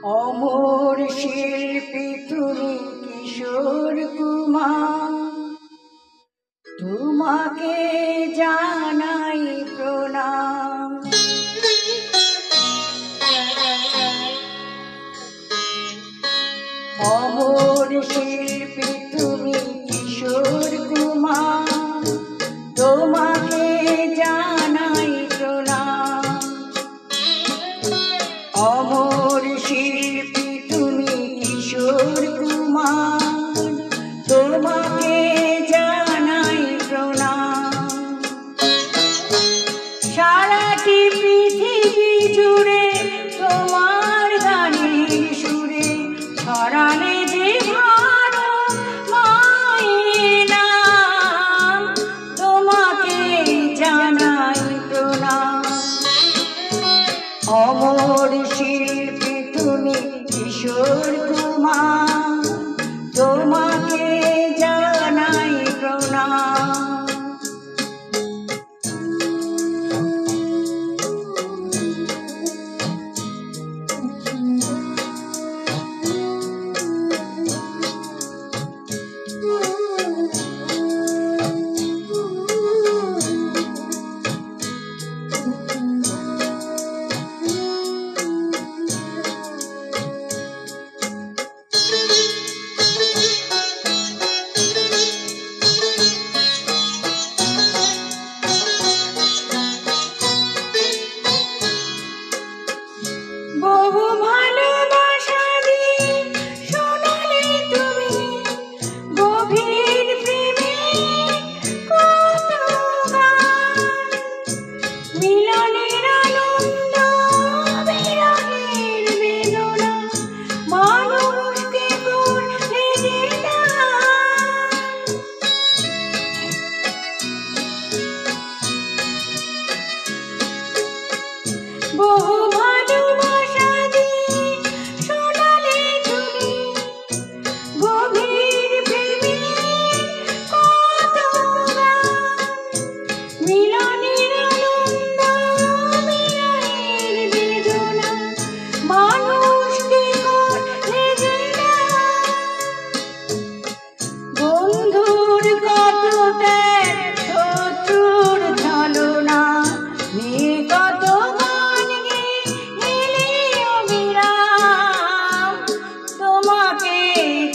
অমর শিল্পী তুমি কিশোর কুমার, তোমাকে জানাই প্রণাম। অমর শিল্পী তুমি কিশোর কুমার, তোমাকে জানাই প্রণাম। অমর শিল্পী তুমি কিশোর কুমার, তোমাকে জানাই প্রণাম। সারাটি পৃথিবী জুড়ে তোমার গানের সুরে ছড়ালে যে ভারত মায়ের নাম, তোমাকে জানাই প্রণাম। অমর শিল্পী তুমি কিশোর কুমার, তোমাকে জানাই প্রণাম। বহু ভালোবাসা দিয়ে শোনালে তুমি গভীর প্রেমের কত গান, মিলনের আনন্দ বিরহের বেদনা মানুষকে করলে যে দান। বহু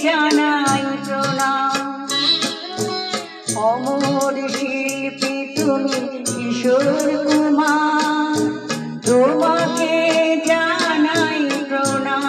জানাই প্রণাম। অমর শিল্পী তুমি কিশোর কুমার, তোমাকে জানাই প্রণাম।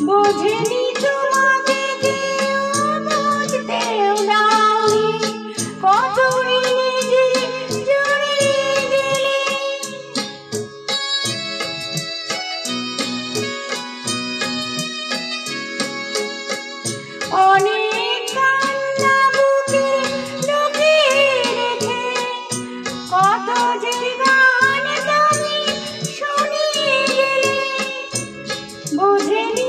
বোঝেনি তোমাকে কেউ, বুঝতেও দাওনি, কত ঋণে যে জড়িয়ে গেলে। অনেক কান্না বুকে লুকিয়ে রেখে কত যে গান তুমি শুনিয়ে গেলে। বোঝেনি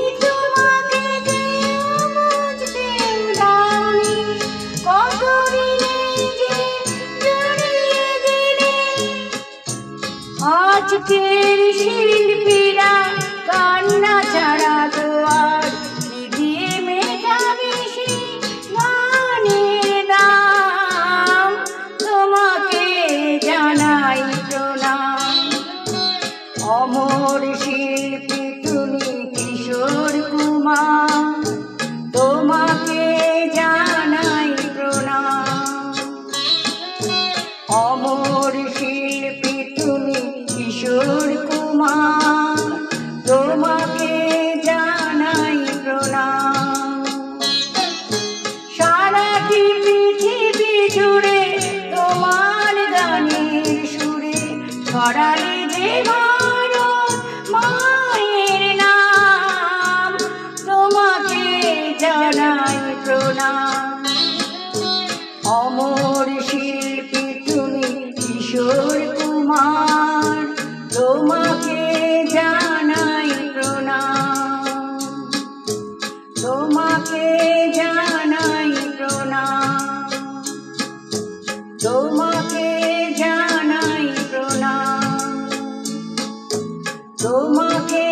আজকের শিল্পীরা কান্না ছাড়া তো আর কি দিয়ে মেটাবে সে গানের দাম, তোমাকে জানাই প্রণাম। অমর শিল্পী তুমি কিশোর কুমার, তোমাকে জানাই প্রণাম। অমর শিল্পী তুমি কিশোর কুমার। শিল্পী তুমি কিশোর কুমার, তোমাকে জানাই প্রণাম, তোমাকে জানাই প্রণাম, তোমাকে জানাই প্রণাম, তোমাকে